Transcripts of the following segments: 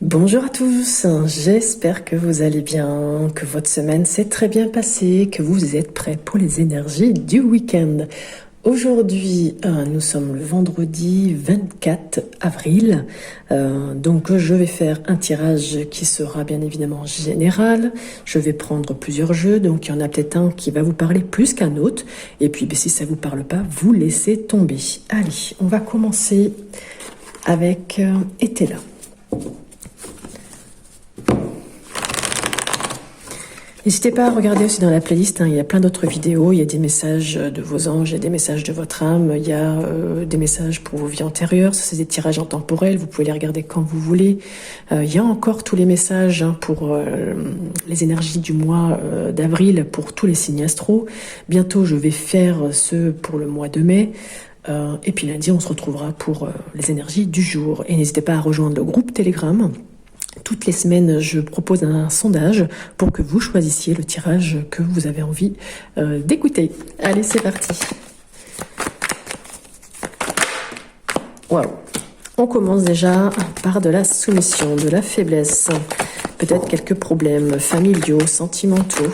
Bonjour à tous, j'espère que vous allez bien, que votre semaine s'est très bien passée, que vous êtes prêts pour les énergies du week-end. Aujourd'hui, nous sommes le vendredi 24 avril, donc je vais faire un tirage qui sera bien évidemment général. Je vais prendre plusieurs jeux, donc il y en a peut-être un qui va vous parler plus qu'un autre, et puis si ça vous parle pas, vous laissez tomber. Allez, on va commencer avec Etela. N'hésitez pas à regarder aussi dans la playlist, il y a plein d'autres vidéos, il y a des messages de vos anges, il y a des messages de votre âme, il y a des messages pour vos vies antérieures, ça c'est des tirages intemporels, vous pouvez les regarder quand vous voulez. Il y a encore tous les messages pour les énergies du mois d'avril pour tous les signes astro. Bientôt je vais faire ceux pour le mois de mai. Et puis lundi on se retrouvera pour les énergies du jour. Et n'hésitez pas à rejoindre le groupe Telegram. Toutes les semaines, je propose un sondage pour que vous choisissiez le tirage que vous avez envie d'écouter. Allez, c'est parti. Waouh. On commence déjà par de la soumission, de la faiblesse, peut-être quelques problèmes familiaux, sentimentaux.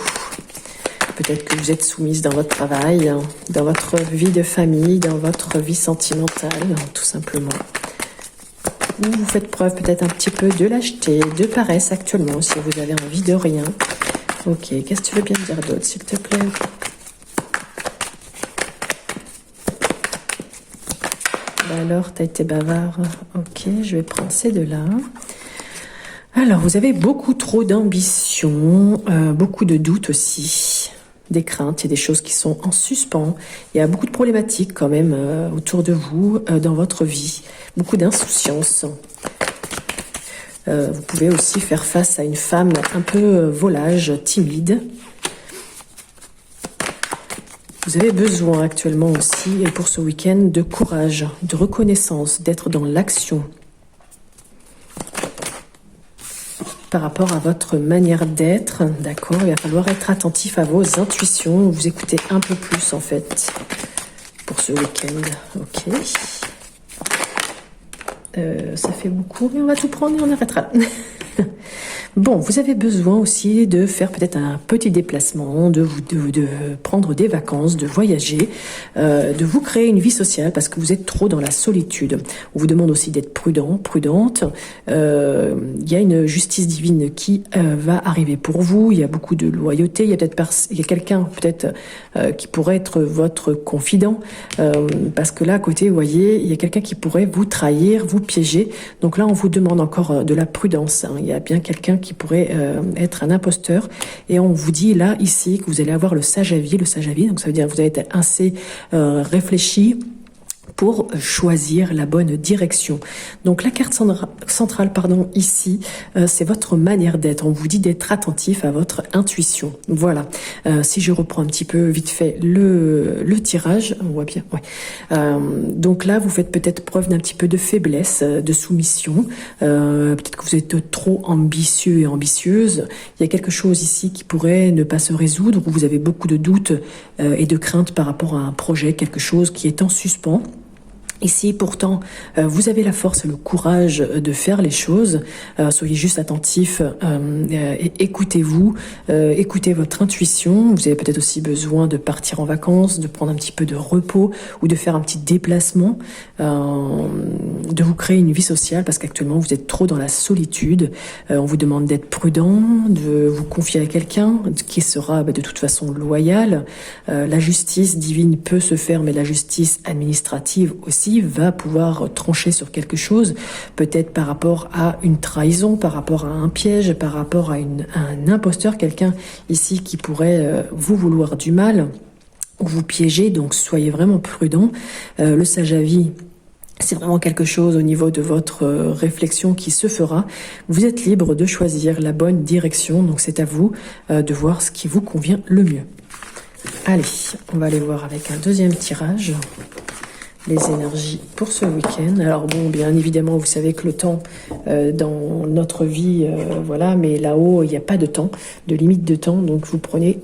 Peut-être que vous êtes soumise dans votre travail, dans votre vie de famille, dans votre vie sentimentale, tout simplement. Vous faites preuve peut-être un petit peu de lâcheté, de paresse actuellement, si vous avez envie de rien. Ok, qu'est-ce que tu veux bien me dire d'autre, s'il te plaît? Bah alors, t'as été bavard. Ok, je vais prendre ces deux-là. Alors, vous avez beaucoup trop d'ambition, beaucoup de doutes aussi. Des craintes, il y a des choses qui sont en suspens. Il y a beaucoup de problématiques quand même autour de vous, dans votre vie. Beaucoup d'insouciance. Vous pouvez aussi faire face à une femme un peu volage, timide. Vous avez besoin actuellement aussi, et pour ce week-end, de courage, de reconnaissance, d'être dans l'action. Par rapport à votre manière d'être, d'accord, il va falloir être attentif à vos intuitions, vous écoutez un peu plus en fait pour ce week-end, ok. Ça fait beaucoup, mais on va tout prendre et on arrêtera. Bon, vous avez besoin aussi de faire peut-être un petit déplacement, de prendre des vacances, de voyager, de vous créer une vie sociale parce que vous êtes trop dans la solitude. On vous demande aussi d'être prudent, prudente. Il y a une justice divine qui va arriver pour vous. Il y a beaucoup de loyauté. Il y a quelqu'un peut-être qui pourrait être votre confident parce que là à côté, vous voyez, il y a quelqu'un qui pourrait vous trahir, vous piéger. Donc là, on vous demande encore de la prudence. Il y a bien quelqu'un qui pourrait être un imposteur et on vous dit là ici que vous allez avoir le sage à vie, donc ça veut dire que vous allez être assez réfléchi pour choisir la bonne direction. Donc la carte centrale, ici, c'est votre manière d'être. On vous dit d'être attentif à votre intuition. Voilà. Si je reprends un petit peu vite fait le tirage, on voit bien. Ouais. Donc là, vous faites peut-être preuve d'un petit peu de faiblesse, de soumission. Peut-être que vous êtes trop ambitieux et ambitieuse. Il y a quelque chose ici qui pourrait ne pas se résoudre, où vous avez beaucoup de doutes et de craintes par rapport à un projet, quelque chose qui est en suspens. Ici, pourtant, vous avez la force et le courage de faire les choses. Soyez juste attentifs et écoutez-vous, écoutez votre intuition. Vous avez peut-être aussi besoin de partir en vacances, de prendre un petit peu de repos ou de faire un petit déplacement, de vous créer une vie sociale parce qu'actuellement, vous êtes trop dans la solitude. On vous demande d'être prudent, de vous confier à quelqu'un qui sera de toute façon loyal. La justice divine peut se faire, mais la justice administrative aussi va pouvoir trancher sur quelque chose, peut-être par rapport à une trahison, par rapport à un piège, par rapport à un imposteur, quelqu'un ici qui pourrait vous vouloir du mal ou vous piéger, donc soyez vraiment prudent. Le sage à vie, c'est vraiment quelque chose au niveau de votre réflexion qui se fera. Vous êtes libre de choisir la bonne direction, donc c'est à vous de voir ce qui vous convient le mieux. Allez, on va aller voir avec un deuxième tirage. Les énergies pour ce week-end. Alors bon, bien évidemment, vous savez que le temps dans notre vie, voilà, mais là-haut, il n'y a pas de temps, de limite de temps, donc vous prenez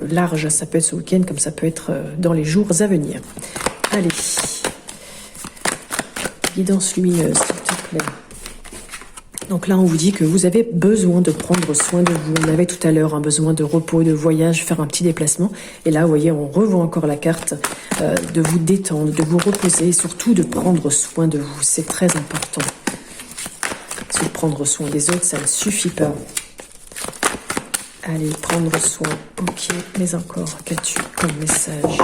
large, ça peut être ce week-end, comme ça peut être dans les jours à venir. Allez, guidance lumineuse, s'il te plaît. Donc là, on vous dit que vous avez besoin de prendre soin de vous. On avait tout à l'heure un besoin de repos, de voyage, faire un petit déplacement. Et là, vous voyez, on revoit encore la carte de vous détendre, de vous reposer et surtout de prendre soin de vous. C'est très important. Parce que prendre soin des autres, ça ne suffit pas. Allez, prendre soin. Ok, mais encore, qu'as-tu comme message?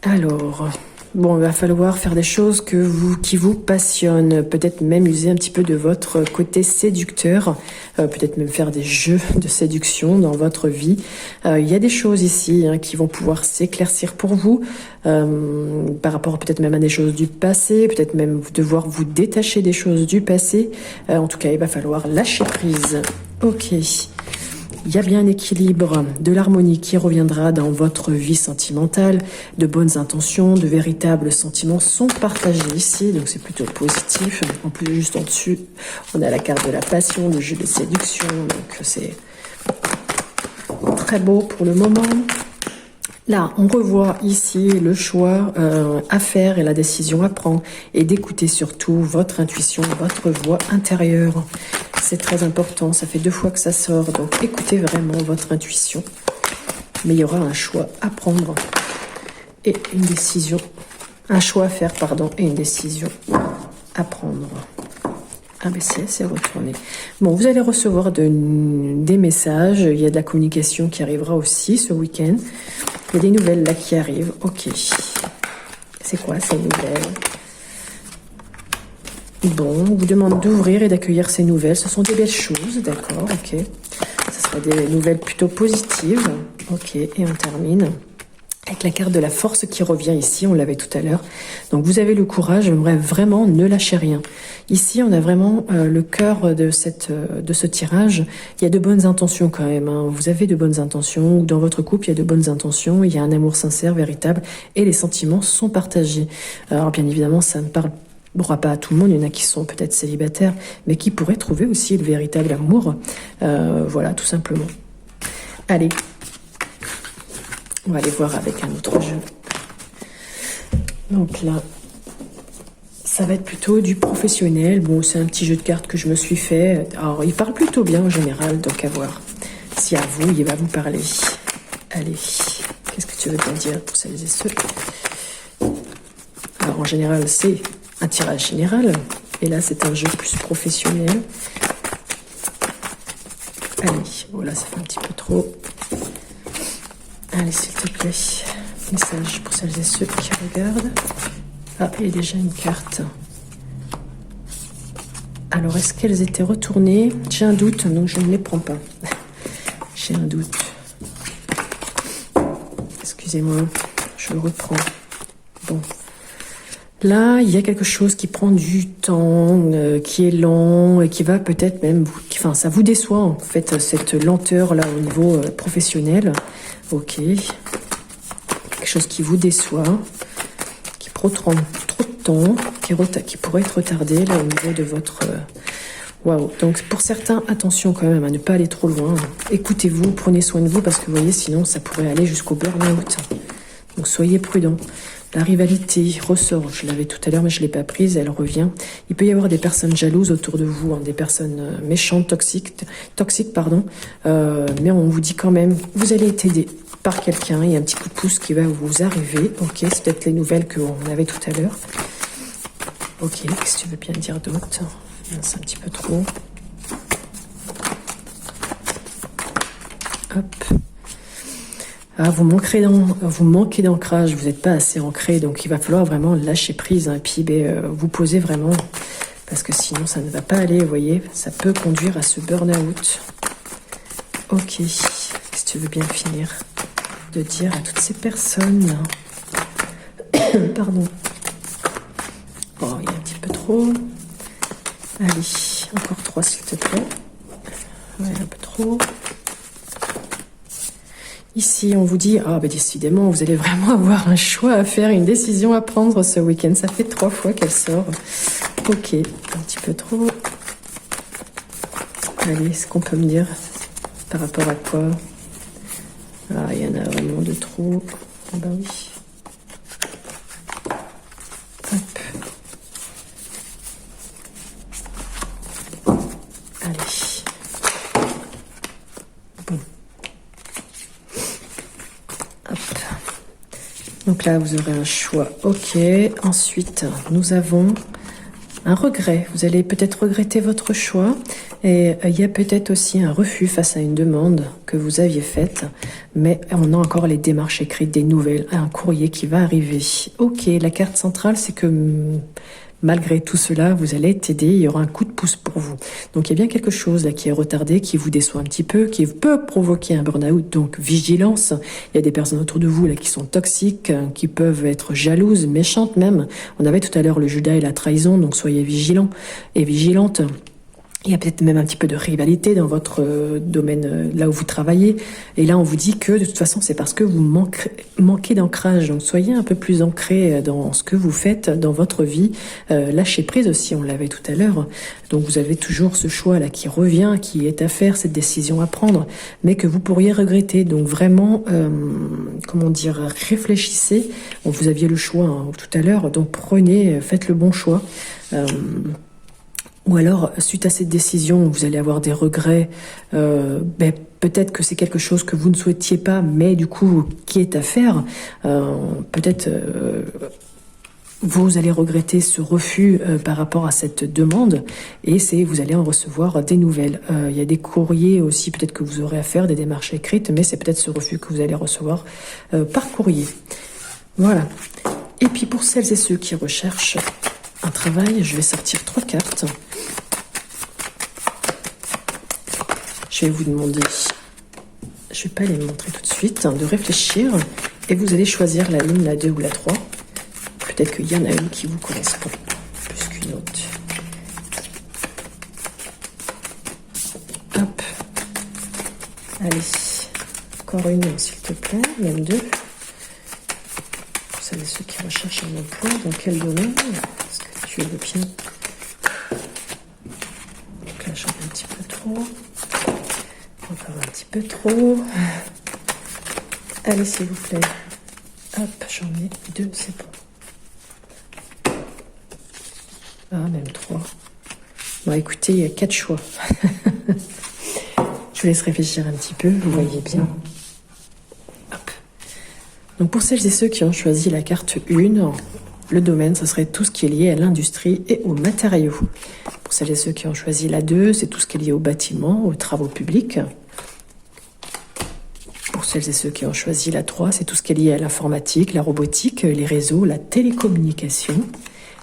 Alors... Bon, il va falloir faire des choses qui vous passionnent, peut-être même user un petit peu de votre côté séducteur, peut-être même faire des jeux de séduction dans votre vie. Il y a des choses ici qui vont pouvoir s'éclaircir pour vous, par rapport peut-être même à des choses du passé, peut-être même devoir vous détacher des choses du passé. En tout cas, il va falloir lâcher prise. Ok. Il y a bien un équilibre, de l'harmonie qui reviendra dans votre vie sentimentale, de bonnes intentions, de véritables sentiments sont partagés ici, donc c'est plutôt positif. En plus, juste en dessus, on a la carte de la passion, le jeu de séduction, donc c'est très beau pour le moment. Là, on revoit ici le choix à faire et la décision à prendre et d'écouter surtout votre intuition, votre voix intérieure. C'est très important, ça fait 2 fois que ça sort, donc écoutez vraiment votre intuition. Mais il y aura un choix à prendre et une décision, un choix à faire, pardon, et une décision à prendre. Ah ben c'est retourné. Bon, vous allez recevoir des messages, il y a de la communication qui arrivera aussi ce week-end. Il y a des nouvelles là qui arrivent, ok. C'est quoi ces nouvelles? Bon, on vous demande d'ouvrir et d'accueillir ces nouvelles. Ce sont des belles choses, d'accord, ok. Ce sera des nouvelles plutôt positives. Ok, et on termine avec la carte de la force qui revient ici, on l'avait tout à l'heure. Donc vous avez le courage, j'aimerais vraiment ne lâcher rien. Ici, on a vraiment le cœur de ce tirage. Il y a de bonnes intentions quand même. Vous avez de bonnes intentions. Dans votre couple, il y a de bonnes intentions. Il y a un amour sincère, véritable. Et les sentiments sont partagés. Alors bien évidemment, ça ne parle pas à tout le monde, il y en a qui sont peut-être célibataires, mais qui pourraient trouver aussi le véritable amour. Voilà, tout simplement. Allez, on va aller voir avec un autre jeu. Donc là, ça va être plutôt du professionnel. Bon, c'est un petit jeu de cartes que je me suis fait. Alors, il parle plutôt bien en général, donc à voir si à vous, il va vous parler. Allez, qu'est-ce que tu veux bien dire pour celles et ceux? Alors, en général, c'est un tirage général. Et là, c'est un jeu plus professionnel. Allez, voilà, ça fait un petit peu trop. Allez, s'il te plaît. Message pour celles et ceux qui regardent. Ah, il y a déjà une carte. Alors, est-ce qu'elles étaient retournées? J'ai un doute, donc je ne les prends pas. J'ai un doute. Excusez-moi, je le reprends. Bon. Là, il y a quelque chose qui prend du temps, qui est lent et qui va peut-être même... Enfin, ça vous déçoit, en fait, cette lenteur-là au niveau professionnel. Ok. Quelque chose qui vous déçoit, qui prend trop de temps, qui pourrait être retardé là au niveau de votre... Waouh. Donc, pour certains, attention quand même à ne pas aller trop loin. Écoutez-vous, prenez soin de vous parce que vous voyez, sinon, ça pourrait aller jusqu'au burn-out. Donc, soyez prudents. La rivalité ressort, je l'avais tout à l'heure mais je ne l'ai pas prise, elle revient. Il peut y avoir des personnes jalouses autour de vous, des personnes méchantes, toxiques, mais on vous dit quand même, vous allez être aidé par quelqu'un, il y a un petit coup de pouce qui va vous arriver. Ok, c'est peut-être les nouvelles qu'on avait tout à l'heure. Ok, qu'est-ce que tu veux bien dire d'autre? C'est un petit peu trop. Hop. Ah, vous manquez d'ancrage, vous n'êtes pas assez ancré, donc il va falloir vraiment lâcher prise, et puis vous poser vraiment, parce que sinon ça ne va pas aller, vous voyez, ça peut conduire à ce burn-out. Ok, qu'est-ce que tu veux bien finir de dire à toutes ces personnes? Pardon. Oh, il y a un petit peu trop. Allez, encore 3 s'il te plaît. Ouais, un peu trop. Ici, on vous dit, ah ben décidément, vous allez vraiment avoir un choix à faire, une décision à prendre ce week-end. Ça fait 3 fois qu'elle sort. Ok, un petit peu trop. Allez, ce qu'on peut me dire par rapport à quoi? Ah, il y en a vraiment de trop. Ah ben oui. Hop. Donc là, vous aurez un choix. Ok. Ensuite, nous avons un regret. Vous allez peut-être regretter votre choix. Et il y a peut-être aussi un refus face à une demande que vous aviez faite. Mais on a encore les démarches écrites, des nouvelles, un courrier qui va arriver. Ok, la carte centrale, c'est que malgré tout cela, vous allez être aidé, il y aura un coup de pouce pour vous. Donc il y a bien quelque chose là qui est retardé, qui vous déçoit un petit peu, qui peut provoquer un burn-out, donc vigilance. Il y a des personnes autour de vous là qui sont toxiques, qui peuvent être jalouses, méchantes même. On avait tout à l'heure le Judas et la trahison, donc soyez vigilants et vigilantes. Il y a peut-être même un petit peu de rivalité dans votre domaine, là où vous travaillez. Et là, on vous dit que de toute façon, c'est parce que vous manquez d'ancrage. Donc, soyez un peu plus ancré dans ce que vous faites dans votre vie. Lâchez prise aussi, on l'avait tout à l'heure. Donc, vous avez toujours ce choix-là qui revient, qui est à faire, cette décision à prendre, mais que vous pourriez regretter. Donc, vraiment, comment dire, réfléchissez. Vous aviez le choix tout à l'heure, donc prenez, faites le bon choix. Ou alors, suite à cette décision, vous allez avoir des regrets. Peut-être que c'est quelque chose que vous ne souhaitiez pas, mais du coup, qui est à faire. Peut-être vous allez regretter ce refus par rapport à cette demande, et vous allez en recevoir des nouvelles. Il y a des courriers aussi, peut-être que vous aurez à faire, des démarches écrites, mais c'est peut-être ce refus que vous allez recevoir par courrier. Voilà. Et puis pour celles et ceux qui recherchent un travail, je vais sortir 3 cartes. Je vais vous demander, je ne vais pas les montrer tout de suite, de réfléchir, et vous allez choisir la 1, la 2 ou la 3. Peut-être qu'il y en a une qui vous correspond plus qu'une autre. Hop. Allez, encore une, s'il te plaît, même 2. Vous savez, ceux qui recherchent un emploi, dans quel domaine est-ce que tu veux bien? Donc là, j'en ai un petit peu trop. Encore un petit peu trop. Allez, s'il vous plaît. Hop, j'en ai 2, c'est bon. Ah, même 3. Bon, écoutez, il y a 4 choix. Je vous laisse réfléchir un petit peu, vous voyez bien. Hop. Donc, pour celles et ceux qui ont choisi la carte 1, le domaine, ce serait tout ce qui est lié à l'industrie et aux matériaux. Pour celles et ceux qui ont choisi la 2, c'est tout ce qui est lié au bâtiment, aux travaux publics. Pour celles et ceux qui ont choisi la 3, c'est tout ce qui est lié à l'informatique, la robotique, les réseaux, la télécommunication.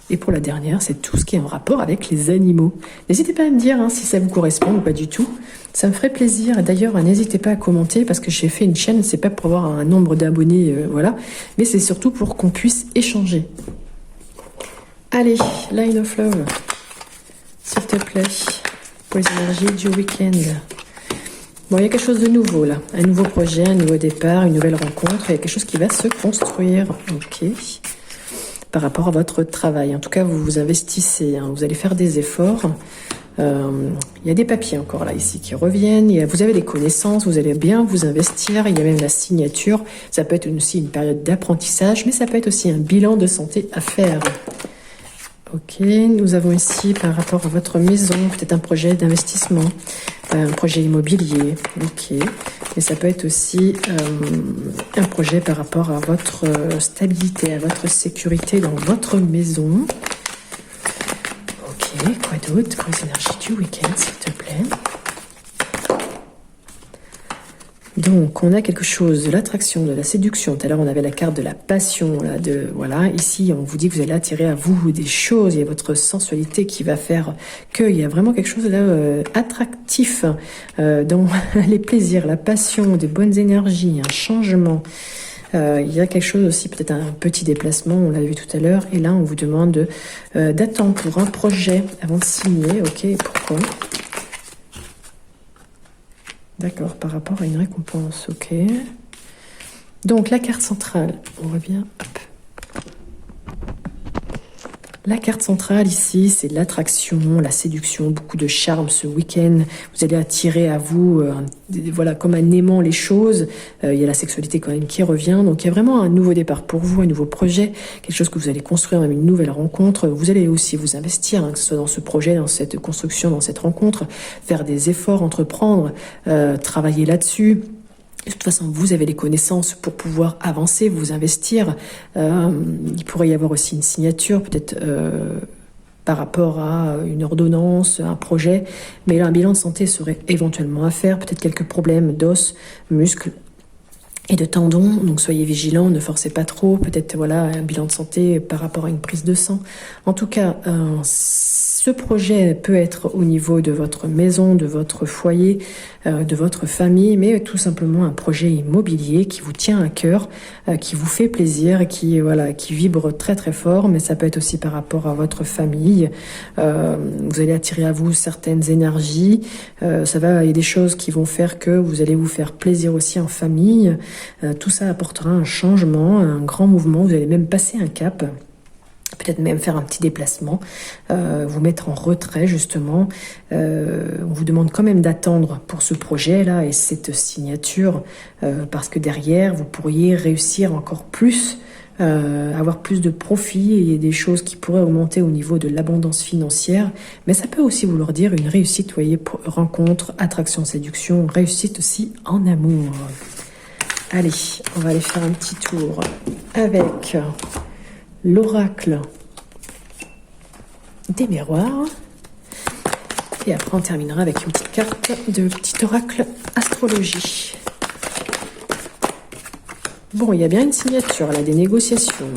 Et pour la dernière, c'est tout ce qui est en rapport avec les animaux. N'hésitez pas à me dire si ça vous correspond ou pas du tout. Ça me ferait plaisir. Et d'ailleurs, n'hésitez pas à commenter parce que j'ai fait une chaîne, c'est pas pour avoir un nombre d'abonnés, voilà, mais c'est surtout pour qu'on puisse échanger. Allez, Line of Love, s'il te plaît, pour les énergies du week-end. Bon, il y a quelque chose de nouveau là, un nouveau projet, un nouveau départ, une nouvelle rencontre, il y a quelque chose qui va se construire, ok, par rapport à votre travail. En tout cas, vous vous investissez, vous allez faire des efforts. Il y a des papiers encore là, ici, qui reviennent, vous avez des connaissances, vous allez bien vous investir, il y a même la signature, ça peut être aussi une période d'apprentissage, mais ça peut être aussi un bilan de santé à faire. Ok, nous avons ici, par rapport à votre maison, peut-être un projet d'investissement, un projet immobilier, ok. Mais ça peut être aussi un projet par rapport à votre stabilité, à votre sécurité dans votre maison. Ok, quoi d'autre pour les énergies du week-end, s'il te plaît? Donc, on a quelque chose de l'attraction, de la séduction. Tout à l'heure, on avait la carte de la passion. Là, voilà. Ici, on vous dit que vous allez attirer à vous des choses. Il y a votre sensualité qui va faire qu'il y a vraiment quelque chose là attractif dans les plaisirs, la passion, des bonnes énergies, un changement. Il y a quelque chose aussi, peut-être un petit déplacement, on l'a vu tout à l'heure. Et là, on vous demande d'attendre pour un projet avant de signer. Ok, pourquoi ? D'accord, par rapport à une récompense, ok. Donc, la carte centrale, on revient, hop. La carte centrale ici, c'est l'attraction, la séduction, beaucoup de charme ce week-end. Vous allez attirer à vous, voilà, comme un aimant les choses. Il y a la sexualité quand même qui revient. Donc il y a vraiment un nouveau départ pour vous, un nouveau projet, quelque chose que vous allez construire, même une nouvelle rencontre. Vous allez aussi vous investir, que ce soit dans ce projet, dans cette construction, dans cette rencontre, faire des efforts, entreprendre, travailler là-dessus. De toute façon, vous avez les connaissances pour pouvoir avancer, vous investir. Il pourrait y avoir aussi une signature, peut-être par rapport à une ordonnance, un projet. Mais là, un bilan de santé serait éventuellement à faire. Peut-être quelques problèmes d'os, muscles et de tendons. Donc soyez vigilants, ne forcez pas trop. Peut-être voilà un bilan de santé par rapport à une prise de sang. En tout cas, ce projet peut être au niveau de votre maison, de votre foyer, de votre famille, mais tout simplement un projet immobilier qui vous tient à cœur, qui vous fait plaisir, qui vibre très très fort. Mais ça peut être aussi par rapport à votre famille. Vous allez attirer à vous certaines énergies. Il y a des choses qui vont faire que vous allez vous faire plaisir aussi en famille. Tout ça apportera un changement, un grand mouvement. Vous allez même passer un cap. Peut-être même faire un petit déplacement, vous mettre en retrait justement. On vous demande quand même d'attendre pour ce projet-là et cette signature, parce que derrière, vous pourriez réussir encore plus, avoir plus de profit et des choses qui pourraient augmenter au niveau de l'abondance financière. Mais ça peut aussi vouloir dire une réussite, vous voyez, rencontre, attraction, séduction, réussite aussi en amour. Allez, on va aller faire un petit tour avec l'oracle des miroirs. Et après, on terminera avec une petite carte de petit oracle astrologie. Bon, il y a bien une signature, là, des négociations,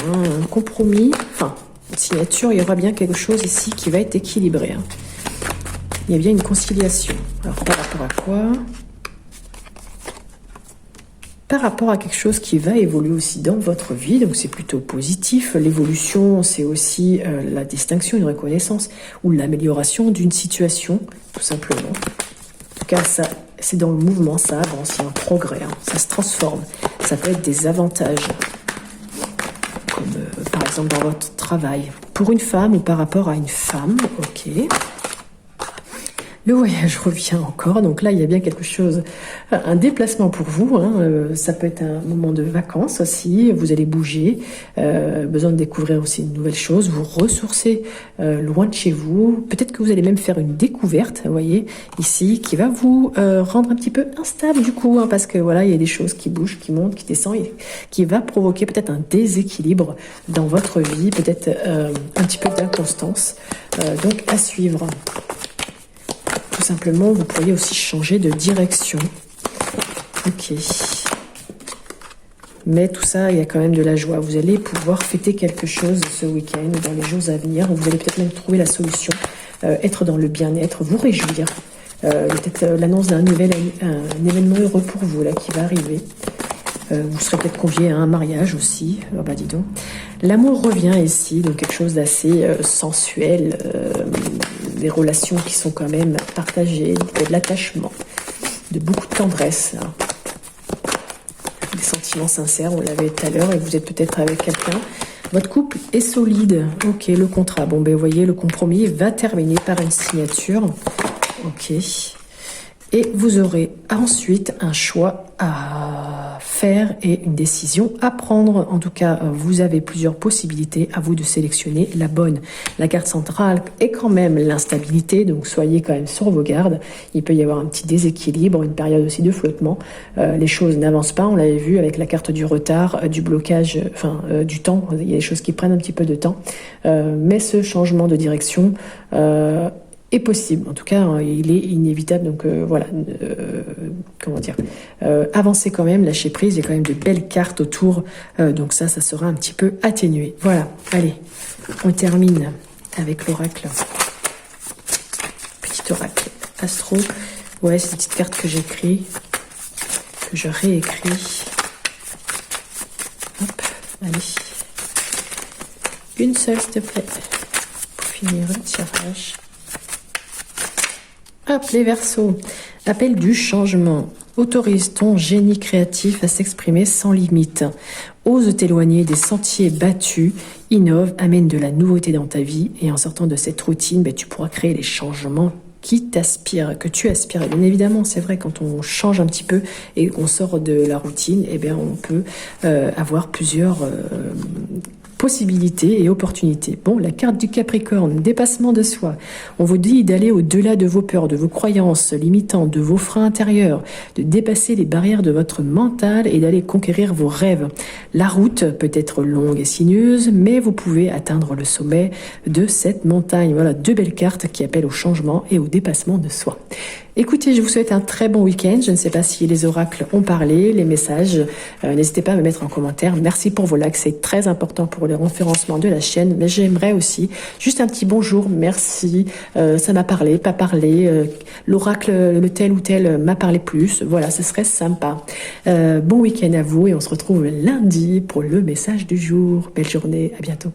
un compromis. Enfin, une signature, il y aura bien quelque chose ici qui va être équilibré. Il y a bien une conciliation. Alors, par rapport à quoi ? Par rapport à quelque chose qui va évoluer aussi dans votre vie, donc c'est plutôt positif. L'évolution, c'est aussi la distinction, une reconnaissance ou l'amélioration d'une situation, tout simplement. En tout cas, ça, c'est dans le mouvement, ça avance, il y a un progrès, ça se transforme. Ça peut être des avantages, comme par exemple dans votre travail, pour une femme ou par rapport à une femme, ok. Le voyage revient encore, donc là il y a bien quelque chose, un déplacement pour vous, ça peut être un moment de vacances aussi, vous allez bouger, besoin de découvrir aussi une nouvelle chose, vous ressourcer loin de chez vous, peut-être que vous allez même faire une découverte, vous voyez, ici, qui va vous rendre un petit peu instable du coup, parce que voilà, il y a des choses qui bougent, qui montent, qui descendent, et qui va provoquer peut-être un déséquilibre dans votre vie, peut-être un petit peu d'inconstance, donc à suivre. Tout simplement, vous pourriez aussi changer de direction. Ok. Mais tout ça, il y a quand même de la joie. Vous allez pouvoir fêter quelque chose ce week-end, dans les jours à venir. Vous allez peut-être même trouver la solution, être dans le bien-être, vous réjouir. Peut-être l'annonce d'un événement heureux pour vous, là, qui va arriver. Vous serez peut-être convié à un mariage aussi. Oh bah dis donc. L'amour revient ici, donc quelque chose d'assez sensuel, des relations qui sont quand même partagées, de l'attachement, de beaucoup de tendresse. Des sentiments sincères, on l'avait tout à l'heure, et vous êtes peut-être avec quelqu'un. Votre couple est solide. Ok, le contrat. Bon, ben vous voyez, le compromis va terminer par une signature. Ok. Et vous aurez ensuite un choix à faire et une décision à prendre. En tout cas, vous avez plusieurs possibilités, à vous de sélectionner la bonne. La carte centrale est quand même l'instabilité, donc soyez quand même sur vos gardes. Il peut y avoir un petit déséquilibre, une période aussi de flottement. Les choses n'avancent pas, on l'avait vu avec la carte du retard, du blocage, du temps. Il y a des choses qui prennent un petit peu de temps. Mais ce changement de direction est possible. En tout cas, il est inévitable. Donc voilà, avancez quand même, lâchez prise. Il y a quand même de belles cartes autour. Donc ça sera un petit peu atténué. Voilà, allez, on termine avec l'oracle. Petit oracle astro. Ouais, c'est des petites cartes que j'écris, que je réécris. Hop, allez. Une seule, s'il te plaît, pour finir le tirage. Hop, les Verseaux. Appel du changement. Autorise ton génie créatif à s'exprimer sans limite. Ose t'éloigner des sentiers battus. Innove, amène de la nouveauté dans ta vie. Et en sortant de cette routine, tu pourras créer les changements qui t'aspirent, que tu aspires. Et bien évidemment, c'est vrai, quand on change un petit peu et qu'on sort de la routine, on peut avoir plusieurs possibilités et opportunités. Bon, la carte du Capricorne, dépassement de soi. On vous dit d'aller au-delà de vos peurs, de vos croyances limitantes, de vos freins intérieurs, de dépasser les barrières de votre mental et d'aller conquérir vos rêves. La route peut être longue et sinueuse, mais vous pouvez atteindre le sommet de cette montagne. Voilà, 2 belles cartes qui appellent au changement et au dépassement de soi. Écoutez, je vous souhaite un très bon week-end. Je ne sais pas si les oracles ont parlé, les messages. N'hésitez pas à me mettre en commentaire. Merci pour vos likes, c'est très important pour le référencement de la chaîne. Mais j'aimerais aussi juste un petit bonjour, merci. Ça m'a parlé, pas parlé. L'oracle, le tel ou tel m'a parlé plus. Voilà, ce serait sympa. Bon week-end à vous et on se retrouve lundi pour le message du jour. Belle journée, à bientôt.